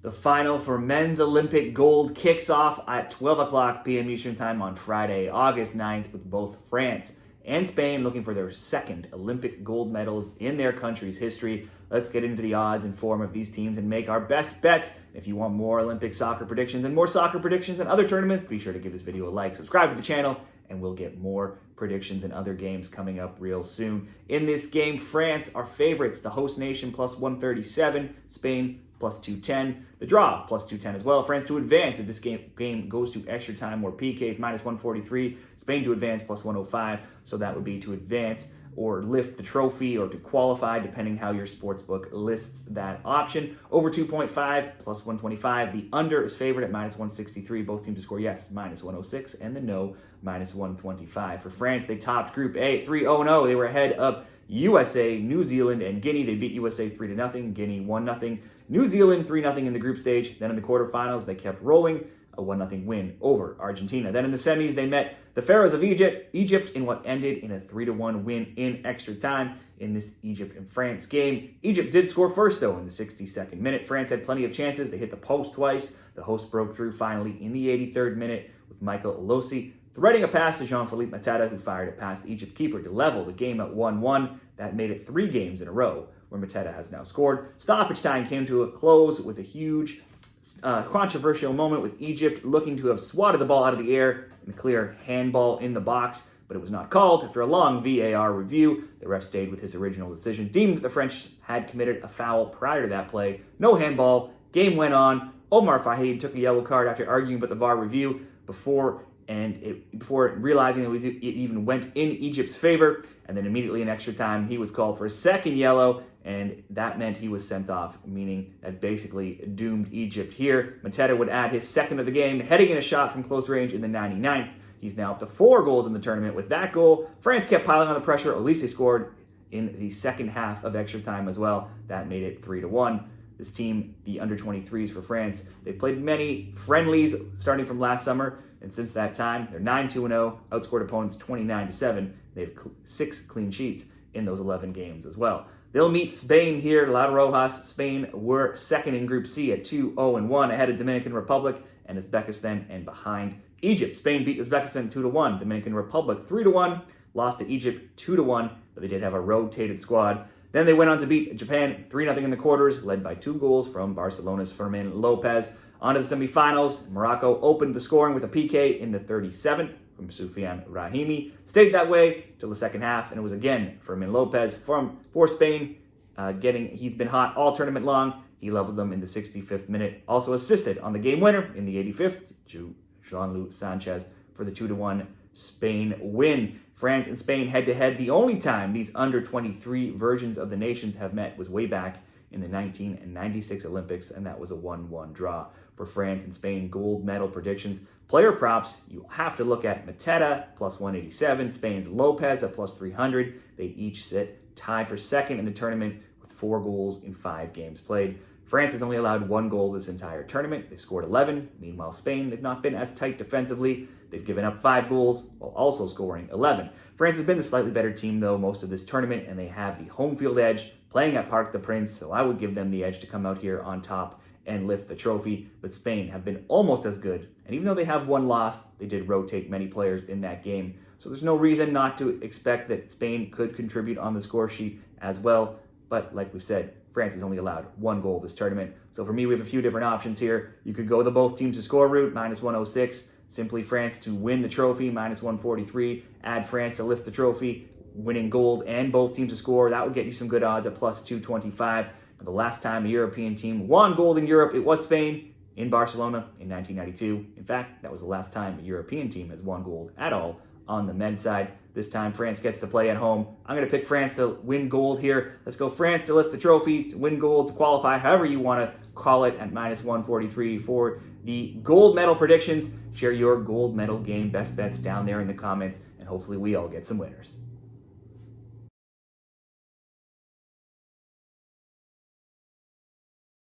The final for men's Olympic gold kicks off at 12 o'clock p.m. Eastern Time on Friday, August 9th, with both France and Spain looking for their second Olympic gold medals in their country's history. Let's get into the odds and form of these teams and make our best bets. If you want more Olympic soccer predictions and more soccer predictions and other tournaments, be sure to give this video a like, subscribe to the channel, and we'll get more predictions and other games coming up real soon. In this game, France are favorites, the host nation plus 137, Spain plus 210, the draw plus 210 as well. France to advance if this game goes to extra time or PKs minus 143, Spain to advance plus 105, so that would be to advance or lift the trophy or to qualify, depending how your sportsbook lists that option. Over 2.5 plus 125. The under is favored at minus 163. Both teams to score yes, minus 106, and the no, minus 125. For France, they topped Group A 3-0-0. They were ahead of USA, New Zealand, and Guinea. They beat USA 3-0, Guinea 1-0, New Zealand 3-0 in the group stage. Then in the quarterfinals, they kept rolling, a 1-0 win over Argentina. Then in the semis, they met the Pharaohs of Egypt in what ended in a 3-1 win in extra time in this Egypt and France game. Egypt did score first, though, in the 62nd minute. France had plenty of chances. They hit the post twice. The hosts broke through finally in the 83rd minute with Michael Olosi threading a pass to Jean-Philippe Mateta, who fired it past the Egypt keeper to level the game at 1-1. That made it 3 games in a row where Mateta has now scored. Stoppage time came to a close with a huge controversial moment with Egypt looking to have swatted the ball out of the air and a clear handball in the box, but it was not called. After a long VAR review, the ref stayed with his original decision, deemed that the French had committed a foul prior to that play. No handball. Game went on. Omar Fahid took a yellow card after arguing about the VAR review before realizing it even went in Egypt's favor, and then immediately in extra time, he was called for a second yellow, and that meant he was sent off, meaning that basically doomed Egypt here. Mateta would add his second of the game, heading in a shot from close range in the 99th. He's now up to 4 goals in the tournament with that goal. France kept piling on the pressure. Olise scored in the second half of extra time as well. That made it 3-1. This team, the under-23s for France, they've played many friendlies starting from last summer, and since that time, they're 9-2-0, outscored opponents 29-7. They have 6 clean sheets in those 11 games as well. They'll meet Spain here. La Rojas, Spain were second in Group C at 2-0-1, ahead of Dominican Republic and Uzbekistan, and behind Egypt. Spain beat Uzbekistan 2-1, Dominican Republic 3-1, lost to Egypt 2-1, but they did have a rotated squad. Then they went on to beat Japan 3-0 in the quarters, led by 2 goals from Barcelona's Fermin Lopez. On to the semifinals, Morocco opened the scoring with a PK in the 37th from Soufiane Rahimi. Stayed that way till the second half, and it was again Fermin Lopez for Spain. He's been hot all tournament long. He leveled them in the 65th minute. Also assisted on the game winner in the 85th, Jean-Luc Sanchez for the 2-1 Spain win. France and Spain head-to-head. The only time these under-23 versions of the nations have met was way back in the 1996 Olympics, and that was a 1-1 draw. For France and Spain gold medal predictions, player props, you have to look at Mateta, plus 187, Spain's Lopez at plus 300. They each sit tied for second in the tournament with 4 goals in 5 games played. France has only allowed 1 goal this entire tournament. They've scored 11. Meanwhile, Spain, they've not been as tight defensively. They've given up 5 goals while also scoring 11. France has been the slightly better team, though, most of this tournament, and they have the home field edge playing at Parc des Princes, so I would give them the edge to come out here on top and lift the trophy. But Spain have been almost as good, and even though they have 1 loss, they did rotate many players in that game. So there's no reason not to expect that Spain could contribute on the score sheet as well. But like we've said, France has only allowed 1 goal this tournament. So for me, we have a few different options here. You could go the both teams to score route, minus 106. Simply France to win the trophy, minus 143. Add France to lift the trophy, winning gold and both teams to score. That would get you some good odds at plus 225. The last time a European team won gold in Europe, it was Spain in Barcelona in 1992. In fact, that was the last time a European team has won gold at all on the men's side. This time, France gets to play at home. I'm going to pick France to win gold here. Let's go France to lift the trophy, to win gold, to qualify, however you want to call it, at minus 143 for the gold medal predictions. Share your gold medal game best bets down there in the comments, and hopefully we all get some winners.